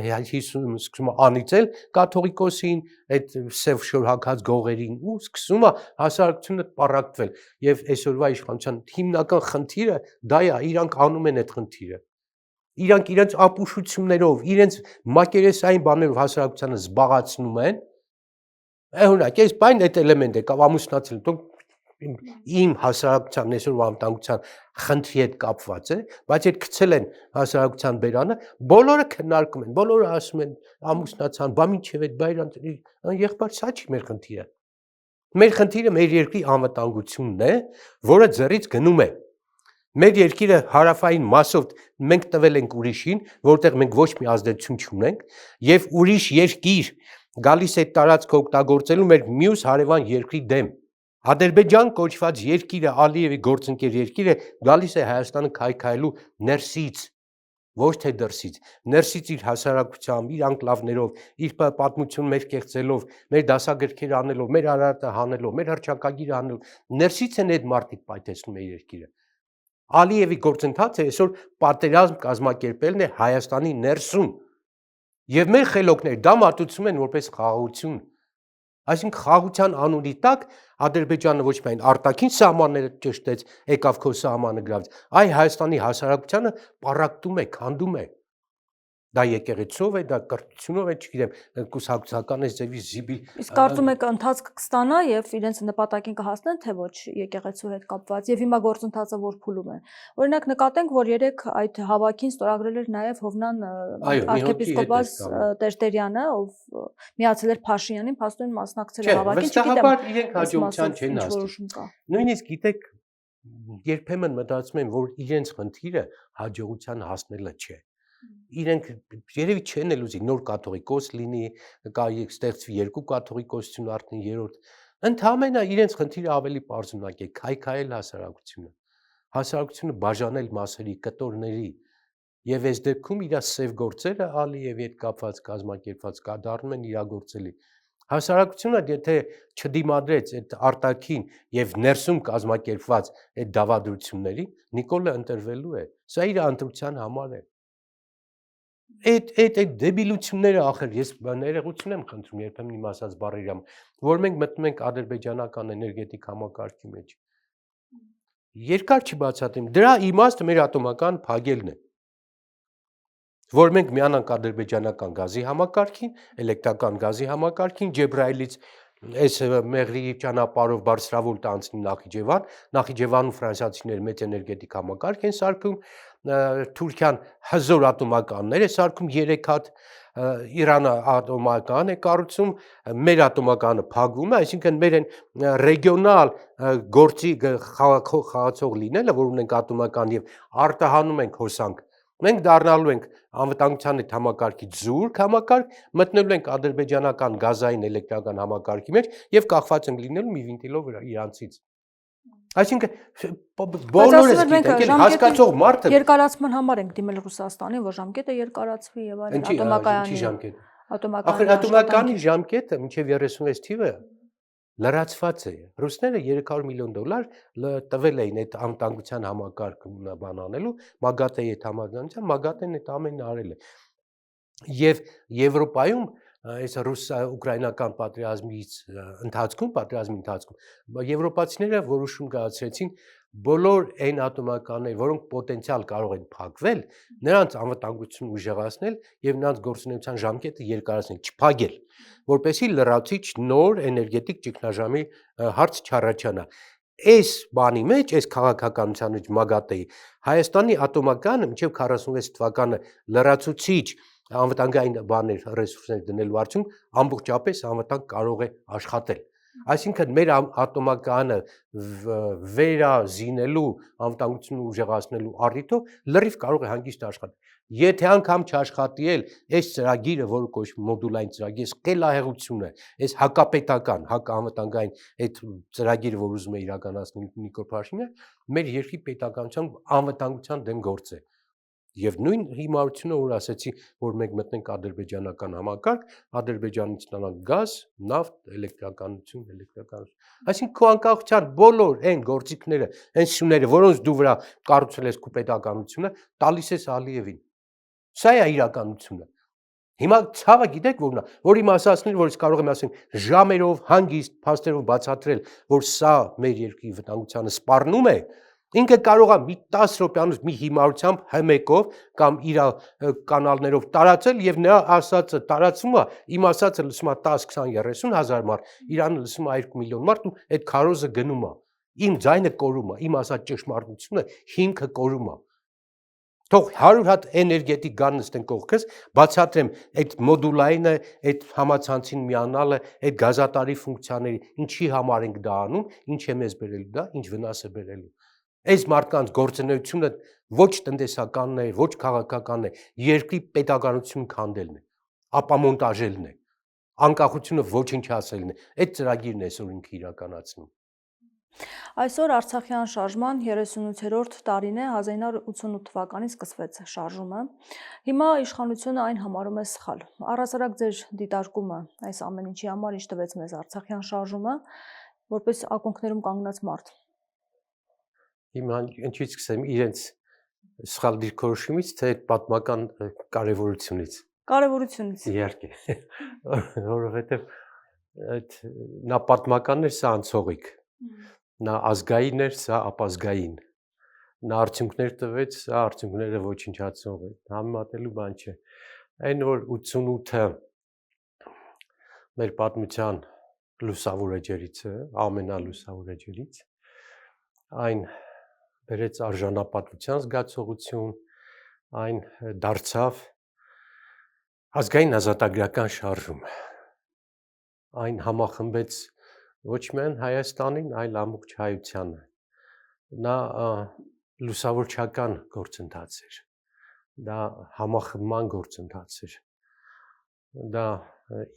50-ը սկսում է անիծել կաթողիկոսին, այդ սև շորհակած գողերին ու սկսում է հասարակությունը պառակտվել։ Եվ այսօրվա իշխանության հիմնական խնդիրը դա է, իրանք անում են այդ խնդիրը։ Իրանք իրենց ապուշություններով, իրենց մակերեսային բաներով հասարակությանը զբաղացնում են։ Օրինակ, այս բան այդ էլեմենտ է, կամ ամուսնացել, իմ հասարակության այսօրվա անվտանգության խնդրի հետ կապված է, բայց այդ գցել են հասարակության բերանը, բոլորը քննարկում են, բոլորը ասում են ամուսնացան, բա մինչև այդ բայրան, եղբայր, սա չի մեր խնդիրը։ Մեր խնդիրը մեր երկրի անվտանգությունն է, որը ձեռից գնում է։ Մեր երկիրը հարավային մասով մենք տվել ենք ուրիշին, որտեղ մենք ոչ մի ազդեցություն չունենք, եւ ուրիշ երկիր գալիս է տարածքը օգտագործելու մեր մյուս հարևան երկրի դեմ։ Ադրբեջան կոչված երկիրը, Ալիևի գործընկեր երկիրը գալիս է Հայաստանը քայքայելու ներսից, ոչ թե դրսից, ներսից իր հասարակությամբ, իր անկլավներով, իր պատմություն մեր կեղծելով, մեր դասագրքերը անելով, մեր արարատը հանելով, մեր հռչակագիրը անելով, ներսից են այդ մարդիկ պայթեցնում է երկիրը։ Ալիևի գործընթացը այսօր պատերազմ կազմակերպելն է Հայաստանի ներսում։ Եվ մեր խելոքները դա մատուցում են որպես խաղաղություն։ Այսինքն խաղաղության անունի տակ Ադրբեջանը ոչ միայն արտաքին սահմանները ճշտեց, եկավ քո սահմանը գրավեց, այ Հայաստանի հասարակությանը պառակտում է, քանդում է։ Դա եկեղեցով է, դա կրթությունով է, չգիտեմ, կուսակցական այս ձևի զիբիլ։ Իսկ կարծում եք ընթացք կստանա եւ իրենց նպատակին կհասնեն, թե ոչ եկեղեցու հետ կապված եւ հիմա գործընթացը որ փուլում է։ Օրինակ նկատենք, որ երեք այդ հավաքին ստորագրել էր նաեւ Հովնան arczepiskopos Տերտերյանը, ով միացել էր Փաշինյանին, փաստորեն մասնակցել է հավաքին, վստահաբար իրենք հաջողության չեն հասնում։ Նույնիսկ գիտեք, երբեմն մտածում են, որ իրենց խնդիրը հաջողության հասնելը չէ։ Իրենք երևի չեն էլ ուզի նոր կաթողիկոս լինի, կարող ստեղծվի երկու կաթողիկոսություն արդեն երրորդ։ Ընդհանրապես իրենց խնդիրը ավելի պարզունակ է, քայքայել հասարակությունը։ Հասարակությունը բաժանել մասերի, կտորների եւ այս դեպքում իր սև գործերը Ալիևի հետ կապված կազմակերպված դառնում են իրագործելի։ Հասարակությունը եթե չդիմադրեց այդ արտաքին եւ ներսում կազմակերպված այդ դավադրությունների, Նիկոլը ընտրվելու է։ Սա իր ընտրության համար է։ Այդ դեբիլությունները ախր ես ներողություն եմ խնդրում երբեմն իմ ասած բառերամ, որ մենք մտնում ենք ադրբեջանական էներգետիկ համակարգի մեջ։ Երկար չբացատրեմ, դրա իմաստը մեր ատոմական փակելն է, որ մենք միանանք ադրբեջանական գազի համակարգին, էլեկտրական գազի համակարգին, Ջեբրայելից այս մեղրի ճանապարհով բարձրավուլ տանցնի Նախիջևան, Նախիջևանում ֆրանսիացիները մեծ էներգետիկ համակարգ են սարքում, Թուրքիան հզոր ատոմականներ է սարքում 3 հատ, Իրանը ատոմական է կառուցում, մեր ատոմականը փակվում է, այսինքն մեր այն ռեգիոնալ գործի խաղացող լինելը, որ ունենք ատոմական եւ արտահանում ենք հոսանք, մենք դառնալու ենք անվտանգության այդ համակարգից զուրկ համակարգ, մտնելու ենք ադրբեջանական գազային էլեկտրական համակարգի մեջ եւ կախված ենք լինելու մի վինտիլով իրանցից։ Այսինքն բոլորս գիտենք, հասկացող մարդը երկարացման համար ենք դիմել Ռուսաստանին, որ ժամկետը երկարացվի եւ այլն ատոմակայանի ատոմականի ժամկետը մինչեւ 36 թիվը լրացված է։ Ռուսները $300 միլիոն տվել էին այդ անվտանգության համակարգը բանանելու, Մագատեի հետ համաձայնության, Մագատեն այդ ամենը արել է։ Եվ Եվրոպայում այս ռուս-ուկրաինական պատերազմի ընթացքում եվրոպացիները որոշում կայացրեցին բոլոր այն ատոմականներ, որոնք պոտենցիալ կարող են փակվել, նրանց անվտանգություն ուժեղացնել եւ նրանց գործունեության ժամկետը երկարացնել, չփակել, որպեսզի լրացիչ նոր էներգետիկ ճգնաժամի հարց չառաջանա։ Այս բանի մեջ, այս քաղաքականության մեջ Մագատեի Հայաստանի ատոմականը մինչև 46 թվականը լրացուցիչ անվտանգային բաներ ռեսուրսներ դնելու արդյունք ամբողջապես անվտանգ կարող է աշխատել։ Այսինքն մեր ատոմականը վերազինելու անվտանգությունը ուժեղացնելու առիթով լրիվ կարող է հանգիստ աշխատել։ Եթե անգամ չաշխատի էլ այս ծրագիրը, որը կոչվում մոդուլային ծրագիր, այս խելահեղությունը, այս հակապետական, հակաանվտանգային այդ ծրագիրը, որ ուզում է իրականացնել Նիկոլ Փաշինյանը, մեր երկրի պետականության անվտանգության դեմ գործ է։ Եվ նույն հիմարությունը, որ ասեցի, որ մենք մտնենք ադրբեջանական համակարգ, Ադրբեջանից ստանանք գազ, նավթ, էլեկտրականություն։ Այսինքն քո անկախության բոլոր այն գործիքները, այն սյուները, որոնց դու վրա կառուցել ես քո պետականությունը, տալիս ես Ալիևին։ Սա է իրականությունը։ Հիմա ցավը գիտեք որն է, որ իմ ասածները, որ ես կարող եմ ասել ժամերով, հանգիստ փաստերով բացատրել, որ սա մեր երկրի վտանգությանը սպառնում է, ինքը կարող է մի 10 րոպեանոց մի հիմարությամբ հմեկով կամ իր կանալներով տարածել եւ նրա ասածը տարածվում է, իմ ասածը լսում է 10, 20, 30 հազար մարդ, Իրանը լսում է 2 միլիոն մարդ ու այդ քարոզը գնում է։ Իմ ձայնը կորում է, իմ ասած ճշմարտությունը հիմքը կորում է։ Թող 100 հատ էներգետիկ գան նստեն կողքս, բացատրեմ այդ մոդուլայինը, այդ համացանցին միանալը, այդ գազատարի ֆունկցիաների, ինչի համար ենք դա անում, ինչ է մեզ բերելու դա, ինչ վնաս է բերելու։ Այս մարդկանց գործունեությունը ոչ տնտեսականն է, ոչ քաղաքականն է, երկրի պետականություն քանդելն է, ապամոնտաժելն է, անկախությունը ոչնչացնելն է։ Այդ ծրագիրն է այսօր ինքը իրականացնում։ Այսօր Արցախյան շարժման 38-րդ տարին է, 1988 թվականից սկսվեց շարժումը։ Հիմա իշխանությունը այն համարում է սխալ։ Առհասարակ ձեր դիտարկումը այս ամեն ինչի համար ինչ տվեց մեզ Արցախյան շարժումը, որպես ակունքներում կանգնած մարդ։ Հիմա ինչից սկսեմ, իրենց սխալ դիրքորոշումից, թե պատմական կարևորությունից։ Կարևորությունից։ Իհարկե, որովհետև այդ նա պատմականն էր, սա անցողիկ։ Նա ազգային էր, սա ապազգային։ Նա արդյունքներ տվեց, սա արդյունքները ոչնչացող է։ Համեմատելու բան չէ։ Այն որ 88-ը մեր պատմության լուսավոր էջերից է, ամենալուսավոր էջերից, այն բերեց արժանապատվության զգացողություն, այն դարձավ ազգային ազատագրական շարժում, այն համախմբեց ոչ միայն Հայաստանին, այլ ամբողջ հայությանը, նա լուսավորչական գործընթաց էր, դա համախմբման գործընթաց էր, դա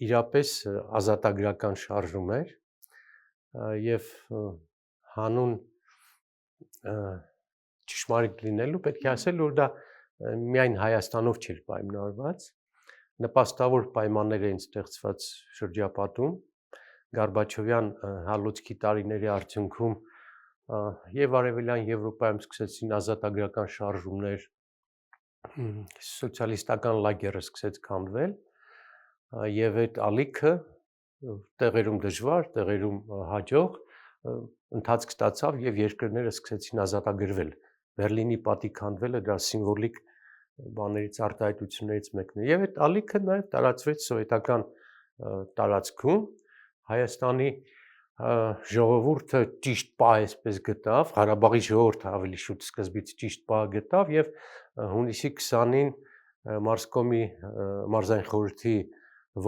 իրապես ազատագրական շարժում էր և հանուն ճշմարիտ լինելու պետք է ասել, որ դա միայն Հայաստանով չէր պայմանավորված, նպաստավոր պայմաններ էին ստեղծված շրջապատում, Գորբաչովյան հալոցքի տարիների արդյունքում և Արևելյան Եվրոպայում սկսեցին ազատագրական շարժումներ, սոցիալիստական լագերը սկսեց քանդվել և այդ ալիքը տեղերում դժվար, տեղերում հաջող ընթացք ստացավ և երկրները սկսեցին ազատագրվել, Բերլինի պատի քանդվելը դա սիմվոլիկ բաներից արտահայտություններից մեկն է և այդ ալիքը նաև տարածվեց սովետական տարածքում, Հայաստանի ժողովուրդը ճիշտ պահ այսպես գտավ, Ղարաբաղի ժողովուրդը ավելի շուտ սկզբից ճիշտ պահ գտավ և հունիսի 20-ին Մարզկոմի մարզային խորհրդի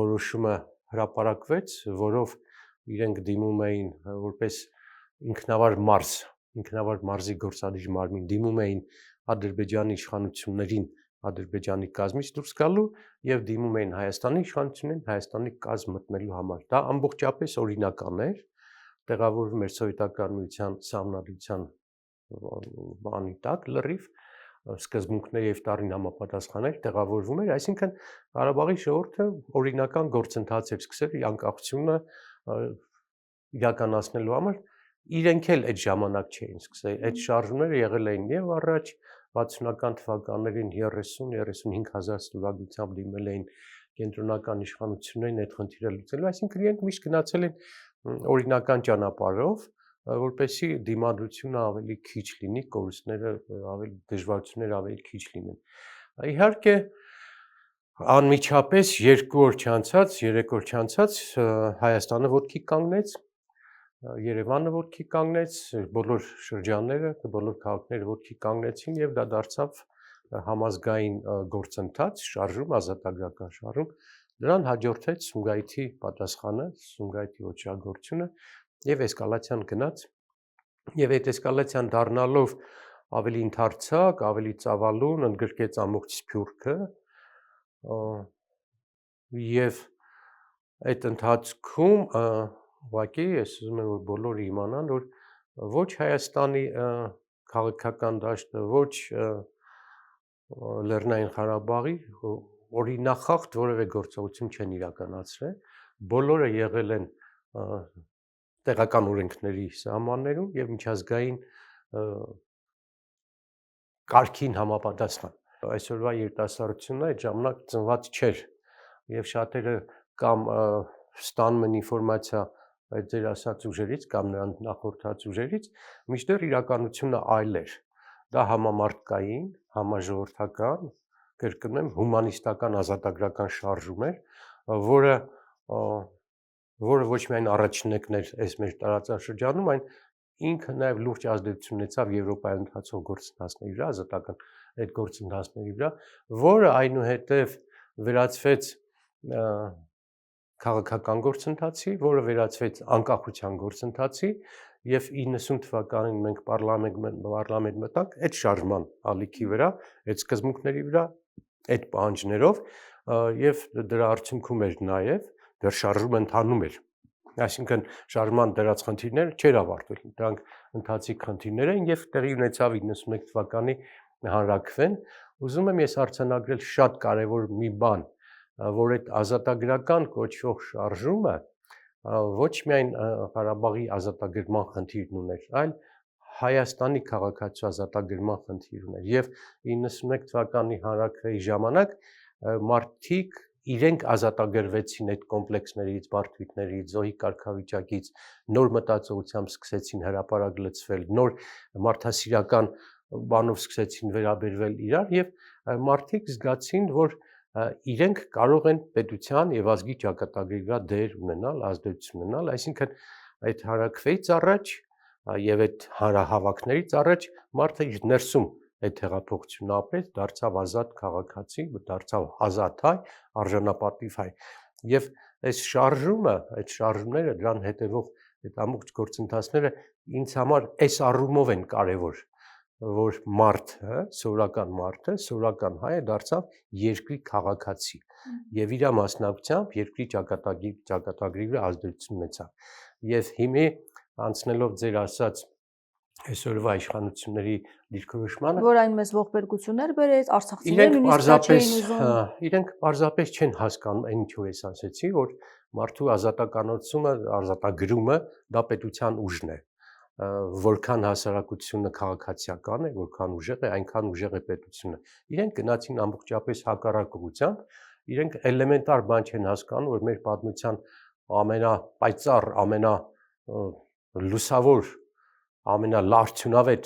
որոշումը հրապարակվեց, որով իրենք դիմում էին որպես ինքնավար մարզի գործադիր մարմին, դիմում էին Ադրբեջանի իշխանություններին Ադրբեջանի կազմից դուրս գալու և դիմում էին Հայաստանի իշխանություններին Հայաստանի կազմ մտնելու համար, դա ամբողջապես օրինական էր, տեղավորվում էր Սովետական միության սահմանադրության բանի տակ լրիվ, սկզբունքների և տարին համապատասխան էր, տեղավորվում էր, այսինքն Ղարաբաղի ժողովուրդը օրինական գործընթաց էր սկսել իր անկախությունը իրականացնելու համար, իրենք էլ այդ ժամանակ չէին սկսել, այդ շարժումները եղել էին և առաջ 60-ական թվականներին 30-35 հազար ստորագրությամբ դիմել էին կենտրոնական իշխանություններին այդ խնդիրը լուծելու, այսինքն իրենք միշտ գնացել են օրինական ճանապարհով, որպեսզի դիմադրությունը ավելի քիչ լինի, կորուստները ավելի դժվարությունները ավելի քիչ լինեն։ Իհարկե անմիջապես 2 օր չանցած, 3 օր չանցած Հայաստանը ոտքի կանգնեց, Երևանը ոտքի կանգնեց, բոլոր շրջանները, բոլոր քաղաքները ոտքի կանգնեցին և դա դարձավ համազգային գործընթաց, շարժում, ազատագրական շարժում, դրան հաջորդեց Սումգայիթի պատասխանը, Սումգայիթի ոճրագործությունը և էսկալացիան գնաց և այդ էսկալացիան դառնալով ավելի ընդարձակ, ավելի ծավալուն, ընդգրկեց ամբողջ Սփյուռքը և այդ ընթացքում ուղղակի ես ուզում եմ, որ բոլորը իմանան, որ ոչ Հայաստանի քաղաքական դաշտը, ոչ Լեռնային Ղարաբաղի օրինախախտ որևէ գործողություն չեն իրականացրել, բոլորը եղել են տեղական օրենքների սահմաններում և միջազգային կարգին համապատասխան։ Այսօրվա երիտասարդությունը այդ ժամանակ ծնված չէր և շատերը կամ ստանում են ինֆորմացիա այդ ձեր ասած ուժերից կամ նրան նախորդած ուժերից, մինչդեռ իրականությունը այլ էր, դա համամարտկային, համաժողովրդական, կրկնում եմ, հումանիստական ազատագրական շարժում էր, որը ոչ միայն առաջնեկն էր այս մեր տարածաշրջանում, այն ինքը նաև լուրջ ազդեցություն ունեցավ Եվրոպայում ընթացող գործընթացների վրա, ազատական այդ գործընթացների վրա, որը այնուհետև վերածվեց քաղաքական գործընթացի, որը վերածվեց անկախության գործընթացի և 90 թվականին մենք պարլամենտ մտանք այդ շարժման ալիքի վրա, այդ սկզբունքների վրա, այդ պահանջներով և դրա արդյունքում էր նաև դեռ շարժումը ընթանում էր, այսինքն շարժման դրած խնդիրները չէր ավարտվել, դրանք ընթացիկ խնդիրներ էին և տեղի ունեցավ 91 թվականի հանրաքվեն, ուզում եմ ես արձանագրել շատ կարևոր մի բան, որ այդ ազատագրական կոչվող շարժումը ոչ միայն Ղարաբաղի ազատագրման խնդիրն ուներ, այլ Հայաստանի քաղաքացու ազատագրման խնդիր ուներ և 91 թվականի հանրաքվեի ժամանակ մարդիկ իրենք ազատագրվեցին այդ կոմպլեքսներից, բարդություններից, զոհի կարգավիճակից, նոր մտածողությամբ սկսեցին հրապարակ լցվել, նոր մարդասիրական բանով սկսեցին վերաբերվել իրար և մարդիկ զգացին, որ իրենք կարող են պետության եւ ազգի ճակատագրի վրա դեր ունենալ, ազդեցություն ունենալ, այսինքն այդ հարակվեից առաջ եւ այդ հանրահավաքներից առաջ մարդը իր ներսում այդ հեղափոխությունը ապրեց, դարձավ ազատ քաղաքացի, դարձավ ազատ հայ, արժանապատիվ հայ։ Եվ այս շարժումը, այդ շարժումները, դրան հետևող այդ ամբողջ գործընթացները ինձ համար այս առումով են կարևոր, որ մարդը, սովորական հայը դարձավ երկրի քաղաքացի եւ իր մասնակցությամբ երկրի ճակատագրի վրա ազդեցություն ունեցավ։ Եվ հիմա անցնելով ձեր ասած այսօրվա իշխանությունների դիրքորոշմանը, որ այն մեծ ողբերգություններ բերեց, արցախցիները նույնիսկ չէին ուզում։ Իրենք պարզապես չեն հասկանում այն ինչ որ ես ասեցի, որ մարդու ազատականացումը, ազատագրումը դա պետության ուժն է, որքան հասարակությունը քաղաքացիական է, որքան ուժեղ է, այնքան ուժեղ է պետությունը։ Իրենք գնացին ամբողջապես հակառակ ուղղությամբ, իրենք էլեմենտար բան չեն հասկանում, որ մեր պատմության ամենապայծառ, ամենալուսավոր, ամենալարդյունավետ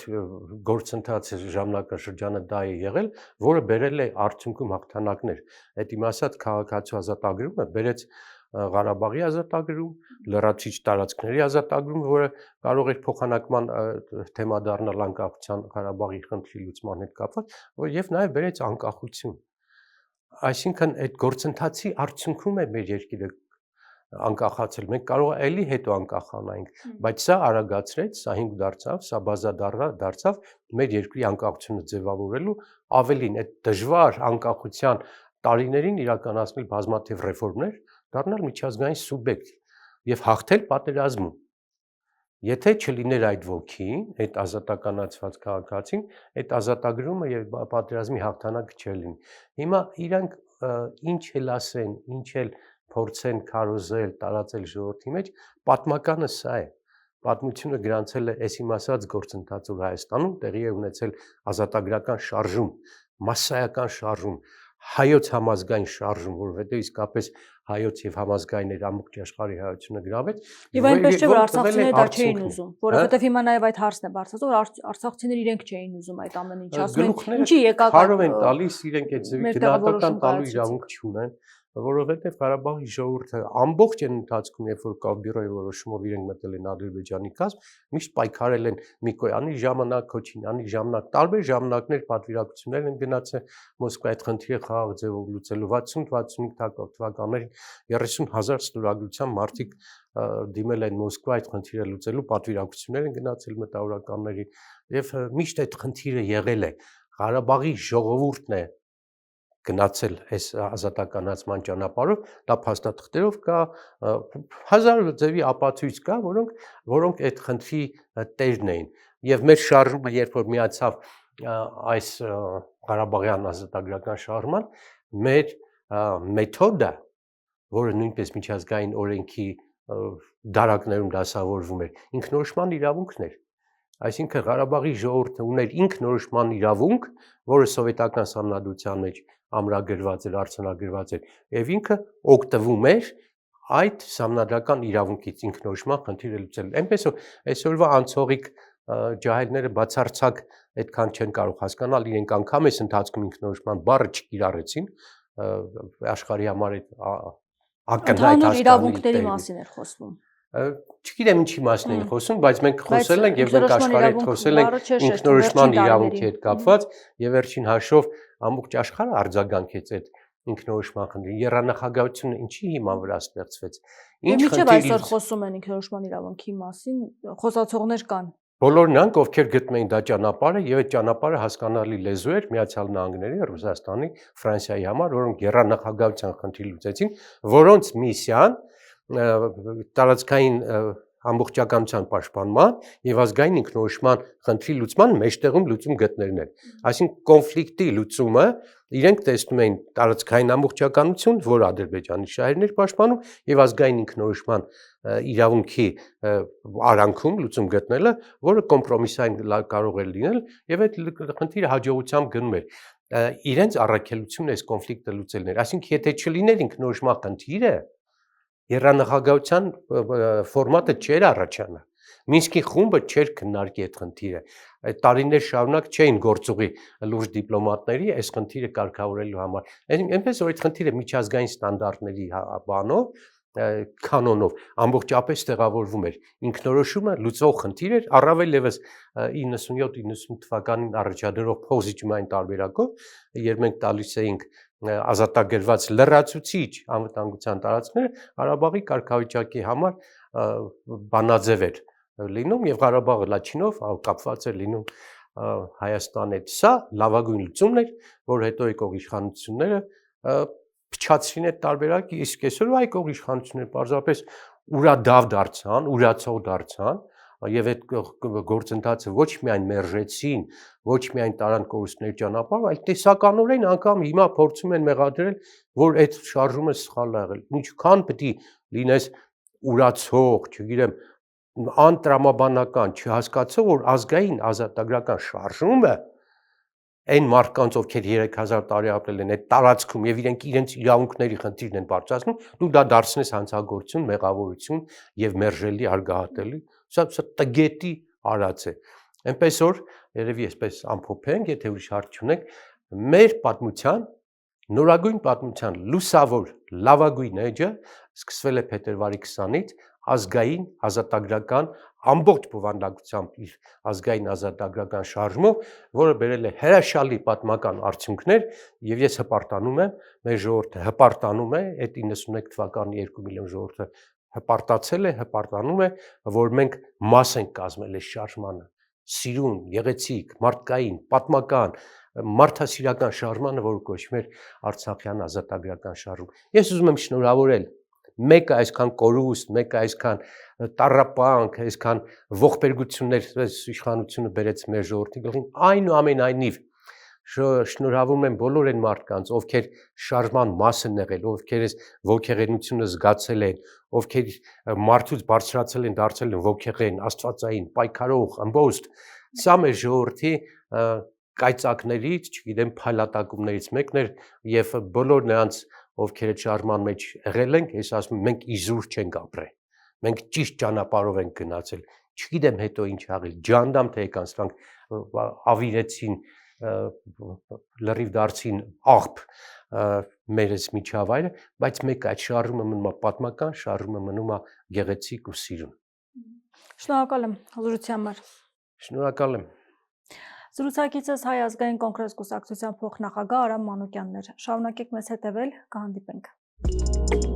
գործընթացը ժամանակաշրջանը դա է եղել, որը բերել է արդյունքում հաղթանակներ։ Այդ իմ ասած քաղաքացու ազատագրումը բերեց Ղարաբաղի ազատագրում, լրացիչ տարածքների ազատագրում, որը կարող էր փոխանակման թեմա դառնալ անկախության Ղարաբաղի խնդրի լուծման հետ կապված, եւ նաեւ բերեց անկախություն։ Այսինքն այդ գործընթացի արդյունքում է մեր երկիրը անկախացել։ Մենք կարող է էլի հետո անկախանայինք, բայց սա արագացրեց, սա հիմք դարձավ, սա բազա դարձավ մեր երկրի անկախությունը ձևավորելու, ավելին այդ դժվար անկախության տարիներին իրականացնել բազմաթիվ ռեֆորմներ, դառնալ միջազգային սուբյեկտ եւ հաղթել պատերազմում։ Եթե չլիներ այդ ոգին, այդ ազատականացված քաղաքացին, այդ ազատագրումը եւ պատերազմի հաղթանակը չլինի։ Հիմա իրանք ինչ էլ ասեն, ինչ էլ փորձեն քարոզել, տարածել ժողովրդի մեջ, պատմականը սա է։ Պատմությունը գրանցել է այս իմ ասած գործընթացը, որ Հայաստանում տեղի է ունեցել ազատագրական շարժում, մասսայական շարժում, հայոց համազգային շարժում, որովհետեւ իսկապես հայոց եւ համազգային էր ամբողջ աշխարհի հայությունը գրավեց։ Եվ այնպես չէ, որ արցախցիները դա չէին ուզում, որովհետեւ հիմա նաեւ այդ հարցն է բարձրացել, որ արցախցիները իրենք չէին ուզում այդ ամեն ինչը, ասում են, ինչի եկակ քարով են տալիս, իրենք այդ գնահատական տալու իրավունք չունեն, որովհետեւ Ղարաբաղի ժողովուրդը ամբողջ այն ընթացքում, երբ որ Կավբյուրոյի որոշումով իրենք մտել են Ադրբեջանի կազմ, միշտ պայքարել են Միկոյանի ժամանակ, Քոչինյանի ժամանակ, տարբեր ժամանակներ պատվիրակություններ են գնացել Մոսկվա այդ խնդիրը խաղաղ ձևով լուծելու 60-65 թվականներին 30,000 ստորագրությամբ մարդիկ դիմել են Մոսկվա այդ խնդիրը լուծելու, պատվիրակություններ են գնացել մտավորականների եւ միշտ այդ խնդիրը եղել է։ Ղարաբաղի ժողովուրդն է գնացել այս ազատականացման ճանապարհով, դա փաստաթղթերով կա, հազար ձևի ապացույց կա, որոնք այդ խնդրի տերն էին։ Եվ մեր շարժումը, երբ որ միացավ այս Ղարաբաղյան ազատագրական շարժման, մեր մեթոդը, որը նույնպես միջազգային օրենքի դարակներում դասավորվում էր, ինքնորոշման իրավունքն էր։ Այսինքն Ղարաբաղի ժողովուրդը ուներ ինքնորոշման իրավունք, որը սովետական սահմանադրության մեջ ամրագրված էր, արձանագրված էր, եւ ինքը օգտվում էր այդ սահմանադրական իրավունքից ինքնորոշման խնդիրը լուծել։ Այնպես որ այսօրվա անցողիկ ջահելները բացարձակ այդքան չեն կարող հասկանալ, իրենք անգամ այս ընթացքում ինքնորոշման բառը չկիրառեցին, աշխարհի համար այդ ակնհայտ հասկանալի իրավունքների մասին էր խոսվում։ Չգիտեմ ինչի մասին են խոսում, բայց մենք խոսել ենք եւ մենք աշխարհի հետ խոսել ենք ինքնորոշման իրավունքի հետ կապված եւ վերջին հաշվով ամբողջ աշխարհը արձագանքեց այդ ինքնորոշման խնդրին։ Եռանախագահությունը ինչի հիման վրա ստեղծվեց։ Ինչ խնդիր այսօր խոսում են ինքնորոշման իրավունքի մասին, խոսացողներ կան։ Բոլոր նրանք, ովքեր գտնում էին դա ճանապարհը եւ այդ ճանապարհը հասկանալի լեզու էր Միացյալ Նահանգների, Ռուսաստանի, Ֆրանսիայի համար, որոնք եռանախագահության խնդիր լուծեցին, որոնց միսիան տարածքային ամբողջականության պաշտպանման եւ ազգային ինքնորոշման խնդրի լուծման մեջտեղում լուծում գտնելն էր։ Այսինքն կոնֆլիկտի լուծումը իրենք տեսնում էին տարածքային ամբողջականություն, որ Ադրբեջանի շահերն էր պաշտպանում եւ ազգային ինքնորոշման իրավունքի արանքում լուծում գտնելը, որը կոմպրոմիսային կարող էր լինել եւ այդ խնդիրը հաջողությամբ գնում էր։ Իրենց առաքելությունը այս կոնֆլիկտը լուծելն էր։ Այսինքն եթե չլիներ ինքնորոշման խնդիրը, եռանախագահության ֆորմատը չէր առաջանա։ Մինսկի խումբը չէր քննարկի այդ խնդիրը։ Այդ տարիներ շարունակ չէին գործուղի լուրջ դիպլոմատների այս խնդիրը կարգավորելու համար։ Այնպես որ այդ խնդիրը միջազգային ստանդարտների բանով կանոնով ամբողջապես տեղավորվում էր ինքնորոշումը լուծող խնդիր էր առավել եւս 97-98 թվականին առաջադրող փոխզիջումային տարբերակով երբ մենք տալիս էինք ազատագրված լրացուցիչ անվտանգության տարածքները Ղարաբաղի կարգավիճակի համար բանաձև էր լինում եւ Ղարաբաղը Լաչինով կապված էր լինում Հայաստանի հետ։ Սա լավագույն լուծումն էր, որ հետո եկող իշխանությունները փչացրին այդ տարբերակը, իսկ այսօր եկող իշխանությունները պարզապես ուրադավ դարձան, ուրացող դարձան եւ այդ գործընթացը ոչ միայն մերժեցին, ոչ միայն տարան կորուստների ճանապարհ, այլ տեսականորեն անգամ հիմա փորձում են մեղադրել, որ այդ շարժումը սխալ է եղել։ Ինչքան պետք է լինես ուրացող, չգիտեմ, անտրամաբանական, չհասկացող, որ ազգային ազատագրական շարժումը այն մարդկանց, ովքեր 3000 տարի ապրել են այդ տարածքում եւ իրենց իրավունքների խնդիրն են բարձրացնում, դու դա դարձնես հանցագործություն, մեղավորություն եւ մերժելի արգահատելի, սա տգետի արած է։ Այնպես որ երևի այսպես ամփոփենք, եթե ուրիշ հարց չունեք, մեր պատմության նորագույն պատմության լուսավոր լավագույն էջը սկսվել է փետրվարի 20-ից ազգային ազատագրական ամբողջ բովանդակությամբ իր ազգային ազատագրական շարժումով, որը բերել է հրաշալի պատմական արդյունքներ եւ ես հպարտանում եմ, մեր ժողովուրդը հպարտանում է, այդ 91 թվականի 2 միլիոն ժողովուրդը հպարտացել է, հպարտանում է, որ մենք մաս ենք կազմել այս շարժմանը, սիրուն, գեղեցիկ, մարդկային, պատմական, մարդասիրական շարժմանը, որը կոչվում էր Արցախյան ազատագրական շարժում։ Ես ուզում եմ շնորհավորել մեկը այսքան կորուստ, մեկը այսքան տառապանք, այսքան ողբերգություններ իշխանությունը բերեց մեր ժողովրդի գլխին, այնուամենայնիվ շնորհավորում եմ բոլոր այն մարդկանց, ովքեր շարժման մաս են եղել, ովքեր այս ոգեղենությունը զգացել են, ովքեր մարդուց բարձրացել են, դարձել են ոգեղեն, աստվածային, պայքարող, ըմբոստ, սա մեր ժողովրդի կայծակներից, չգիտեմ, փայլատակումներից մեկն էր եւ բոլոր նրանց ովքեր այդ շարժման մեջ եղել ենք, ես ասում եմ, մենք իզուր չենք ապրել։ Մենք ճիշտ ճանապարհով ենք գնացել։ Չգիտեմ հետո ինչ աղել, ջանդամ թե եկան, սրանք ավիրեցին, լրիվ դարձին աղբ մեր այս միջավայրը, բայց մեկ այդ շարժումը մնում է պատմական, շարժումը մնում է գեղեցիկ ու սիրուն։ Շնորհակալ եմ հաղորդության համար։ Շնորհակալ եմ։ Զրուցակիցս Հայ ազգային կոնգրես կուսակցության փոխնախագահ Արամ Մանուկյանն էր։ Շարունակեք մեզ հետևել, կհանդիպենք։